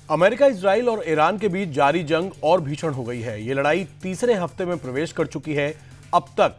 America, Israel और Iran के बीच जारी जंग और भीषण हो गई है। ये लड़ाई तीसरे हफ्ते में प्रवेश कर चुकी है। अब तक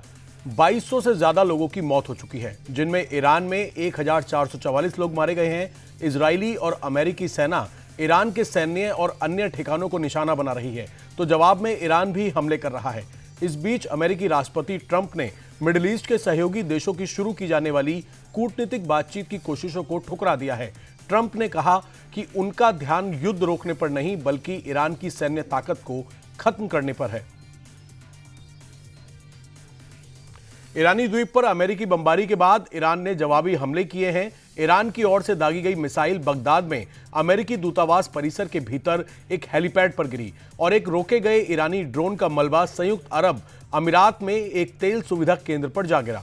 2200 से ज्यादा लोगों की मौत हो चुकी है, जिनमें ईरान में 1444 लोग मारे गए हैं। इजरायली और अमेरिकी सेना ईरान के सैन्य और अन्य ठिकानों को निशाना बना रही है, तो जवाब में ईरान भी हमले कर रहा है। इस बीच अमेरिकी राष्ट्रपति ट्रंप ने मिडिल ईस्ट के सहयोगी देशों की शुरू की जाने वाली कूटनीतिक बातचीत की कोशिशों को ठुकरा दिया है। ट्रंप ने कहा कि उनका ध्यान युद्ध रोकने पर नहीं, बल्कि ईरान की सैन्य ताकत को खत्म करने पर है। ईरानी द्वीप पर अमेरिकी बमबारी के बाद ईरान ने जवाबी हमले किए हैं। ईरान की ओर से दागी गई मिसाइल बगदाद में अमेरिकी दूतावास परिसर के भीतर एक हेलीपैड पर गिरी और एक रोके गए ईरानी ड्रोन का मलबा संयुक्त अरब अमीरात में एक तेल सुविधा केंद्र पर जा गिरा।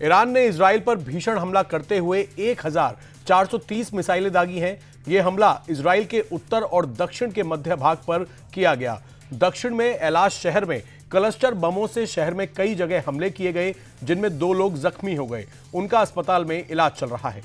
ईरान ने इजराइल पर भीषण हमला करते हुए 1430 मिसाइलें दागी हैं। यह हमला इजराइल के उत्तर और दक्षिण के मध्य भाग पर किया गया। दक्षिण में एलाश शहर में क्लस्टर बमों से शहर में कई जगह हमले किए गए, जिनमें 2 लोग जख्मी हो गए। उनका अस्पताल में इलाज चल रहा है।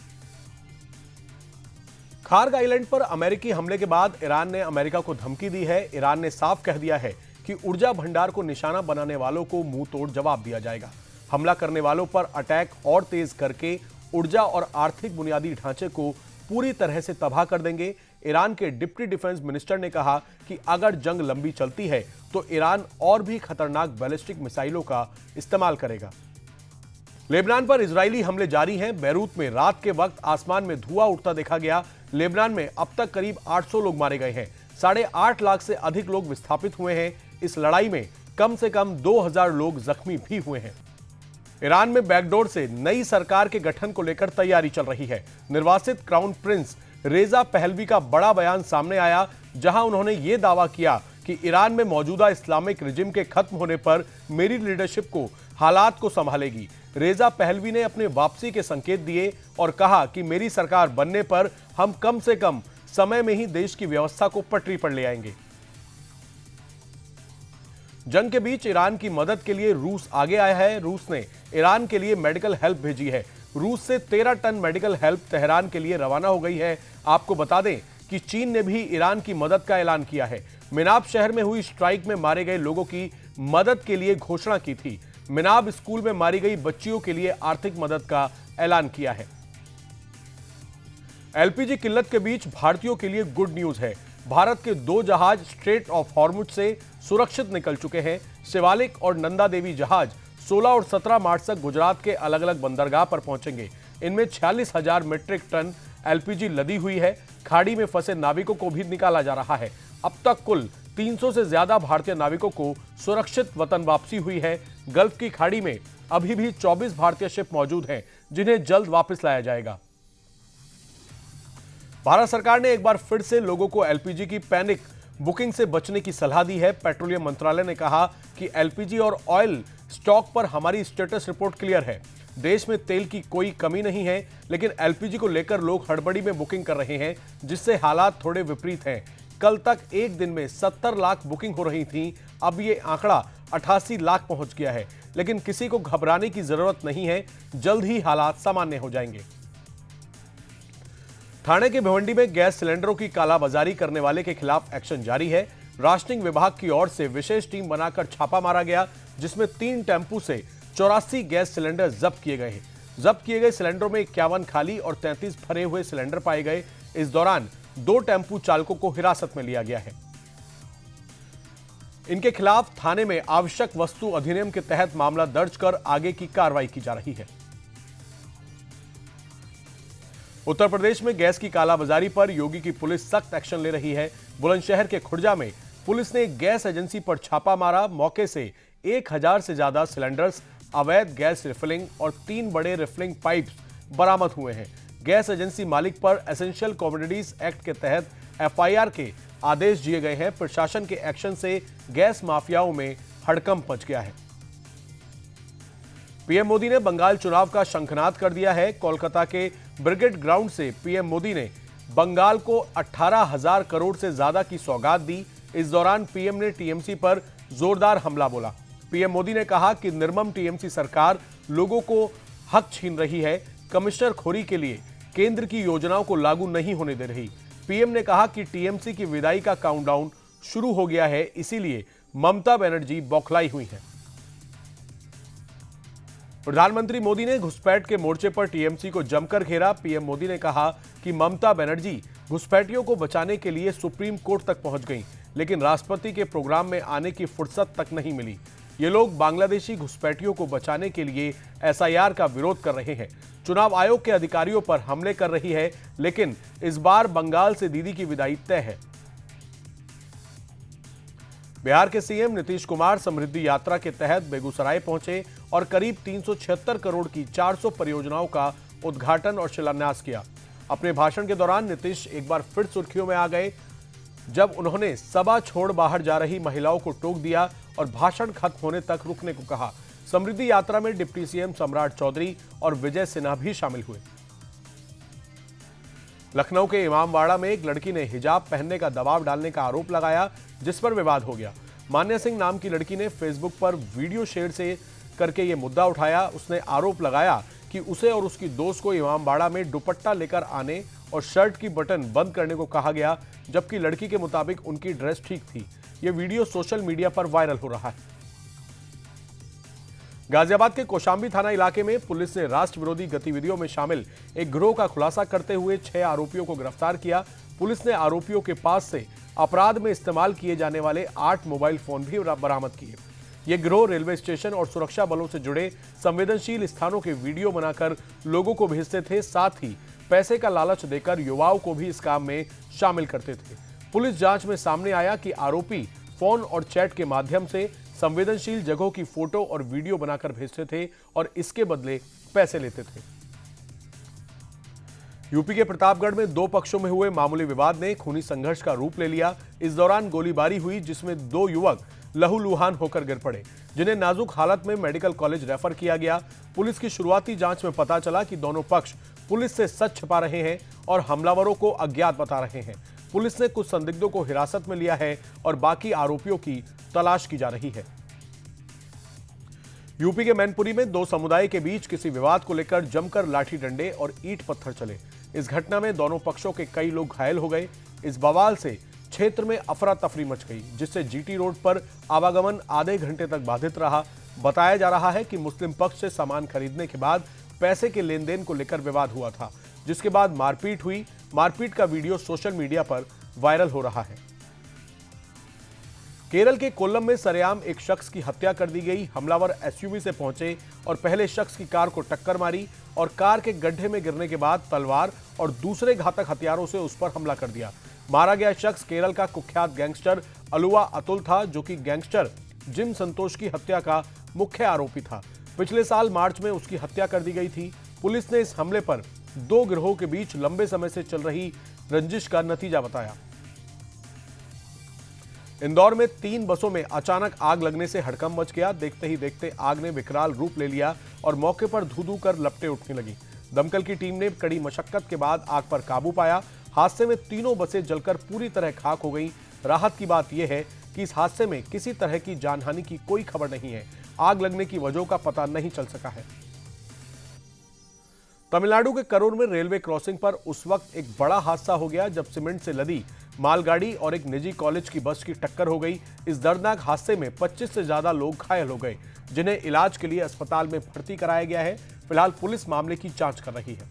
खार्ग आइलैंड पर अमेरिकी हमले के बाद ईरान ने अमेरिका को धमकी दी है। ईरान ने साफ कह दिया है कि ऊर्जा भंडार को निशाना बनाने वालों को मुंह तोड़ जवाब दिया जाएगा। हमला करने वालों पर अटैक और तेज करके ऊर्जा और आर्थिक बुनियादी ढांचे को पूरी तरह से तबाह कर देंगे। ईरान के डिप्टी डिफेंस मिनिस्टर ने कहा कि अगर जंग लंबी चलती है तो ईरान और भी खतरनाक बैलिस्टिक मिसाइलों का इस्तेमाल करेगा। लेबनान पर इजरायली हमले जारी हैं। बैरूत में रात के वक्त आसमान में धुआं उठता देखा गया। लेबनान में अब तक करीब 800 लोग मारे गए हैं। 8.5 लाख से अधिक लोग विस्थापित हुए हैं। इस लड़ाई में कम से कम 2000 लोग जख्मी भी हुए हैं। ईरान में बैकडोर से नई सरकार के गठन को लेकर तैयारी चल रही है। निर्वासित क्राउन प्रिंस रेजा पहलवी का बड़ा बयान सामने आया, जहां उन्होंने ये दावा किया कि ईरान में मौजूदा इस्लामिक रिजिम के खत्म होने पर मेरी लीडरशिप को हालात को संभालेगी। रेजा पहलवी ने अपने वापसी के संकेत दिए और कहा कि मेरी सरकार बनने पर हम कम से कम समय में ही देश की व्यवस्था को पटरी पर ले आएंगे। जंग के बीच ईरान की मदद के लिए रूस आगे आया है। रूस ने ईरान के लिए मेडिकल हेल्प भेजी है। रूस से 13 टन मेडिकल हेल्प तेहरान के लिए रवाना हो गई है। आपको बता दें कि चीन ने भी ईरान की मदद का ऐलान किया है। मिनाब शहर में हुई स्ट्राइक में मारे गए लोगों की मदद के लिए घोषणा की थी। मिनाब स्कूल में मारी गई बच्चियों के लिए आर्थिक मदद का ऐलान किया है। एलपीजी किल्लत के बीच भारतीयों के लिए गुड न्यूज है। भारत के 2 जहाज स्ट्रेट ऑफ हॉर्मुज से सुरक्षित निकल चुके हैं। शिवालिक और नंदा देवी जहाज 16 और 17 मार्च तक गुजरात के अलग अलग बंदरगाह पर पहुंचेंगे। इनमें 46,000 मीट्रिक टन एलपीजी लदी हुई है। खाड़ी में फंसे नाविकों को भी निकाला जा रहा है। अब तक कुल 300 से ज्यादा भारतीय नाविकों को सुरक्षित वतन वापसी हुई है। गल्फ की खाड़ी में अभी भी 24 भारतीय शिप मौजूद हैं, जिन्हें जल्द वापस लाया जाएगा। भारत सरकार ने एक बार फिर से लोगों को एलपीजी की पैनिक बुकिंग से बचने की सलाह दी है। पेट्रोलियम मंत्रालय ने कहा कि एलपीजी और ऑयल स्टॉक पर हमारी स्टेटस रिपोर्ट क्लियर है। देश में तेल की कोई कमी नहीं है, लेकिन एलपीजी को लेकर लोग हड़बड़ी में बुकिंग कर रहे हैं, जिससे हालात थोड़े विपरीत हैं। कल तक एक दिन में 70 लाख बुकिंग हो रही थी। अब ये आंकड़ा 88 लाख पहुंच गया है। लेकिन किसी को घबराने की जरूरत नहीं है, जल्द ही हालात सामान्य हो जाएंगे। ठाणे के भिवंडी में गैस सिलेंडरों की कालाबाजारी करने वाले के खिलाफ एक्शन जारी है। राशनिंग विभाग की ओर से विशेष टीम बनाकर छापा मारा गया, जिसमें 3 टेम्पू से 84 गैस सिलेंडर जब्त किए गए हैं। जब्त किए गए सिलेंडरों में 51 खाली और 33 भरे हुए सिलेंडर पाए गए। इस दौरान 2 टेम्पू चालकों को हिरासत में लिया गया है। इनके खिलाफ थाने में आवश्यक वस्तु अधिनियम के तहत मामला दर्ज कर आगे की कार्रवाई की जा रही है। उत्तर प्रदेश में गैस की कालाबाजारी पर योगी की पुलिस सख्त एक्शन ले रही है। बुलंदशहर के खुर्जा में पुलिस ने एक गैस एजेंसी पर छापा मारा। मौके से 1000 से ज्यादा सिलेंडर्स, अवैध गैस रिफिलिंग और 3 बड़े रिफिलिंग पाइप्स बरामद हुए हैं। गैस एजेंसी मालिक पर एसेंशियल कमोडिटीज एक्ट के तहत एफआईआर के आदेश दिए गए हैं। प्रशासन के एक्शन से गैस माफियाओं में हड़कंप मच गया है। पीएम मोदी ने बंगाल चुनाव का शंखनाद कर दिया है। कोलकाता के ब्रिगेड ग्राउंड से पीएम मोदी ने बंगाल को 18,000 करोड़ से ज्यादा की सौगात दी। इस दौरान पीएम ने टीएमसी पर जोरदार हमला बोला। पीएम मोदी ने कहा कि निर्मम टीएमसी सरकार लोगों को हक छीन रही है। कमिश्नर खोरी के लिए केंद्र की योजनाओं को लागू नहीं होने दे रही। पीएम ने कहा कि टीएमसी की विदाई का काउंटडाउन शुरू हो गया है, इसीलिए ममता बनर्जी बौखलाई हुई हैं। प्रधानमंत्री मोदी ने घुसपैठ के मोर्चे पर टीएमसी को जमकर घेरा। पीएम मोदी ने कहा कि ममता बनर्जी घुसपैठियों को बचाने के लिए सुप्रीम कोर्ट तक पहुंच गईं, लेकिन राष्ट्रपति के प्रोग्राम में आने की फुर्सत तक नहीं मिली। ये लोग बांग्लादेशी घुसपैठियों को बचाने के लिए एसआईआर का विरोध कर रहे हैं, चुनाव आयोग के अधिकारियों पर हमले कर रही है, लेकिन इस बार बंगाल से दीदी की विदाई तय है। बिहार के सीएम नीतीश कुमार समृद्धि यात्रा के तहत बेगूसराय पहुंचे और करीब 376 करोड़ की 400 परियोजनाओं का उद्घाटन और शिलान्यास किया। अपने भाषण के दौरान नीतीश एक बार फिर सुर्खियों में आ गए, जब उन्होंने सभा छोड़ बाहर जा रही महिलाओं को टोक दिया और भाषण खत्म होने तक रुकने को कहा। समृद्धि यात्रा में डिप्टी सीएम सम्राट चौधरी और विजय सिन्हा भी शामिल हुए। लखनऊ के इमामबाड़ा में एक लड़की ने हिजाब पहनने का दबाव डालने का आरोप लगाया, जिस पर विवाद हो गया। मान्या सिंह नाम की लड़की ने फेसबुक पर वीडियो शेयर से करके यह मुद्दा उठाया। उसने आरोप लगाया कि उसे और उसकी दोस्त को इमामबाड़ा में दुपट्टा लेकर आने और शर्ट की बटन बंद करने को कहा गया, जबकि लड़की के मुताबिक उनकी ड्रेस ठीक थी। यह वीडियो सोशल मीडिया पर वायरल हो रहा है। गाजियाबाद के कौशाम्बी थाना इलाके में पुलिस ने राष्ट्र विरोधी गतिविधियों में शामिल एक गिरोह का खुलासा करते हुए 6 आरोपियों को गिरफ्तार किया। पुलिस ने आरोपियों के पास से अपराध में इस्तेमाल किए जाने वाले 8 मोबाइल फोन भी बरामद किए। ये गिरोह रेलवे स्टेशन और सुरक्षा बलों से जुड़े संवेदनशील स्थानों के वीडियो बनाकर लोगों को भेजते थे, साथ ही पैसे का लालच देकर युवाओं को भी इस काम में शामिल करते थे। पुलिस जांच में सामने आया कि आरोपी फोन और चैट के माध्यम से संवेदनशील जगहों की फोटो और वीडियो बनाकर भेजते थे और इसके बदले पैसे लेते थे। यूपी के प्रतापगढ़ में 2 पक्षों में हुए मामूली विवाद ने खूनी संघर्ष का रूप ले लिया। इस दौरान गोलीबारी हुई, जिसमें 2 युवक लहूलुहान होकर गिर पड़े, जिन्हें नाजुक हालत में मेडिकल कॉलेज रेफर किया गया। पुलिस की शुरुआती जांच में पता चला कि दोनों पक्ष पुलिस से सच छिपा रहे हैं और हमलावरों को अज्ञात बता रहे हैं। पुलिस ने कुछ संदिग्धों को हिरासत में लिया है और बाकी आरोपियों की तलाश की जा रही है। यूपी के मैनपुरी में 2 समुदाय के बीच किसी विवाद को लेकर जमकर लाठी डंडे और ईंट पत्थर चले। इस घटना में दोनों पक्षों के कई लोग घायल हो गए। इस बवाल से क्षेत्र में अफरा तफरी मच गई, जिससे जीटी रोड पर आवागमन आधे घंटे तक बाधित रहा। बताया जा रहा है कि मुस्लिम पक्ष से सामान खरीदने के बाद पैसे के लेन देन को लेकर विवाद हुआ था, जिसके बाद मारपीट हुई। मारपीट का वीडियो सोशल मीडिया पर वायरल हो रहा है। केरल के कोल्लम में सरेआम एक शख्स की हत्या कर दी गई। हमलावर एसयूवी से पहुंचे और पहले शख्स की कार को टक्कर मारी और कार के गड्ढे में गिरने के बाद तलवार और दूसरे घातक हथियारों से उस पर हमला कर दिया। मारा गया शख्स केरल का कुख्यात गैंगस्टर अलुवा अतुल था, जो कि गैंगस्टर जिम संतोष की हत्या का मुख्य आरोपी था। पिछले साल मार्च में उसकी हत्या कर दी गई थी। पुलिस ने इस हमले पर 2 गिरोहों के बीच लंबे समय से चल रही रंजिश का नतीजा बताया। इंदौर में 3 बसों में अचानक आग लगने से हड़कंप मच गया। देखते ही देखते आग ने विकराल रूप ले लिया और मौके पर धू-धू कर लपटें उठने लगी। दमकल की टीम ने कड़ी मशक्कत के बाद आग पर काबू पाया। हादसे में तीनों बसें जलकर पूरी तरह खाक हो गईं। राहत की बात यह है कि इस हादसे में किसी तरह की जानहानि की कोई खबर नहीं है। आग लगने की वजहों का पता नहीं चल सका है। तमिलनाडु के करूर में रेलवे क्रॉसिंग पर उस वक्त एक बड़ा हादसा हो गया जब सीमेंट से लदी मालगाड़ी और एक निजी कॉलेज की बस की टक्कर हो गई। इस दर्दनाक हादसे में 25 से ज्यादा लोग घायल हो गए, जिन्हें इलाज के लिए अस्पताल में भर्ती कराया गया है। फिलहाल पुलिस मामले की जांच कर रही है।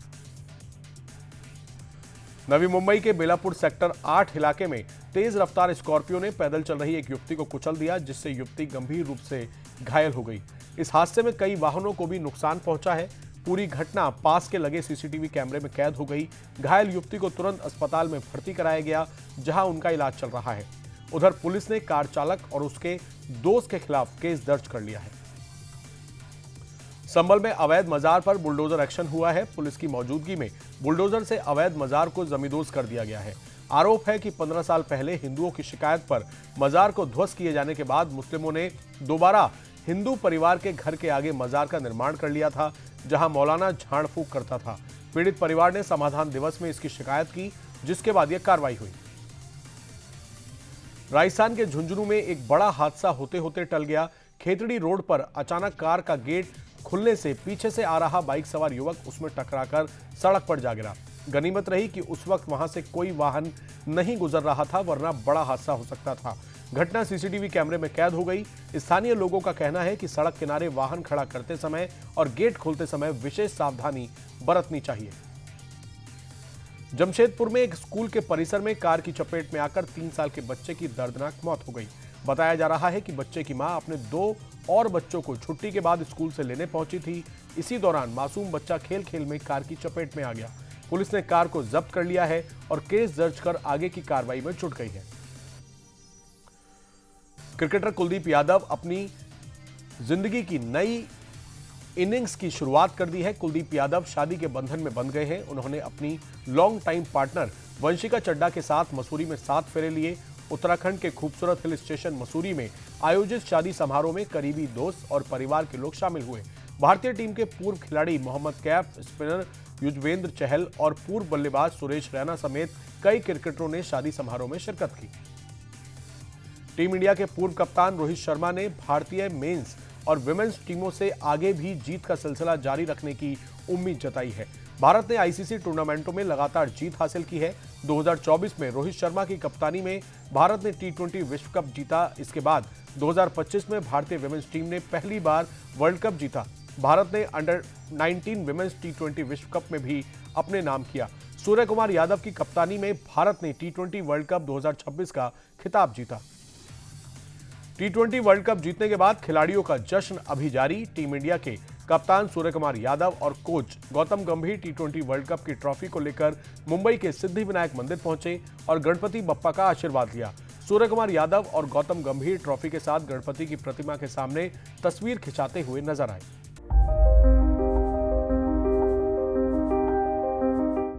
नवी मुंबई के बेलापुर सेक्टर 8 इलाके में तेज रफ्तार स्कॉर्पियो ने पैदल चल रही एक युवती को कुचल दिया, जिससे युवती गंभीर रूप से घायल हो गई। इस हादसे में कई वाहनों को भी नुकसान पहुंचा है। पूरी घटना पास के लगे सीसीटीवी कैमरे में कैद हो गई। घायल युवती को तुरंत अस्पताल में भर्ती कराया गया, जहां उनका इलाज चल रहा है। उधर पुलिस ने कार चालक और उसके दोस्त के खिलाफ केस दर्ज कर लिया है। संभल में अवैध मजार पर बुलडोजर एक्शन हुआ है। पुलिस की मौजूदगी में बुलडोजर से अवैध मजार को जमींदोज कर दिया गया है। आरोप है कि 15 साल पहले हिंदुओं की शिकायत पर मजार को ध्वस्त किए जाने के बाद मुस्लिमों ने दोबारा हिंदू परिवार के घर के आगे मजार का निर्माण कर लिया था, जहां मौलाना झाड़ फूंक करता था। पीड़ित परिवार ने समाधान दिवस में इसकी शिकायत की, जिसके बाद यह कार्रवाई हुई। राजस्थान के झुंझुनू में एक बड़ा हादसा होते होते टल गया। खेतड़ी रोड पर अचानक कार का गेट खुलने से पीछे से आ रहा बाइक सवार युवक उसमें टकराकर सड़क पर जा गिरा। गनीमत रही कि उस वक्त वहां से कोई वाहन नहीं गुजर रहा था, वरना बड़ा हादसा हो सकता था। घटना सीसीटीवी कैमरे में कैद हो गई। स्थानीय लोगों का कहना है कि सड़क किनारे वाहन खड़ा करते समय और गेट खोलते समय विशेष सावधानी बरतनी चाहिए। जमशेदपुर में एक स्कूल के परिसर में कार की चपेट में आकर 3 साल के बच्चे की दर्दनाक मौत हो गई। बताया जा रहा है कि बच्चे की मां अपने 2 और बच्चों को छुट्टी के बाद स्कूल से लेने पहुंची थी। इसी दौरान मासूम बच्चा खेल खेल में कार की चपेट में आ गया। पुलिस ने कार को जब्त कर लिया है और केस दर्ज कर आगे की कार्रवाई में जुट गई है। क्रिकेटर कुलदीप यादव अपनी जिंदगी की नई इनिंग्स की शुरुआत कर दी है। कुलदीप यादव शादी के बंधन में बंध गए हैं। उन्होंने अपनी long time partner Vanshika Chadha के साथ मसूरी में 7 फेरे लिए। उत्तराखंड के खूबसूरत हिल स्टेशन मसूरी में आयोजित शादी समारोह में करीबी दोस्त और परिवार के लोग शामिल हुए। भारतीय टीम के पूर्व खिलाड़ी मोहम्मद कैफ, स्पिनर युजवेंद्र चहल और पूर्व बल्लेबाज सुरेश रैना समेत कई क्रिकेटरों ने शादी समारोह में शिरकत की। टीम इंडिया के पूर्व कप्तान रोहित शर्मा ने भारतीय मेंस और विमेंस टीमों से आगे भी जीत का सिलसिला जारी रखने की उम्मीद जताई है। भारत ने आईसीसी टूर्नामेंटों में लगातार जीत हासिल की है। 2024 में रोहित शर्मा की कप्तानी में भारत ने T20 विश्व कप जीता। इसके बाद 2025 में भारतीय विमेंस टीम ने पहली बार वर्ल्ड कप जीता। भारत ने अंडर 19 विमेंस T20 विश्व कप में भी अपने नाम किया। सूर्य कुमार यादव की कप्तानी में भारत ने T20 वर्ल्ड कप 2026 का खिताब जीता। T20 वर्ल्ड कप जीतने के बाद खिलाड़ियों का जश्न अभी जारी। टीम इंडिया के कप्तान सूर्य कुमार यादव और कोच गौतम गंभीर T20 वर्ल्ड कप की ट्रॉफी को लेकर मुंबई के सिद्धिविनायक मंदिर पहुंचे और गणपति बप्पा का आशीर्वाद लिया। सूर्य कुमार यादव और गौतम गंभीर ट्रॉफी के साथ गणपति की प्रतिमा के सामने तस्वीर खिंचाते हुए नजर आए।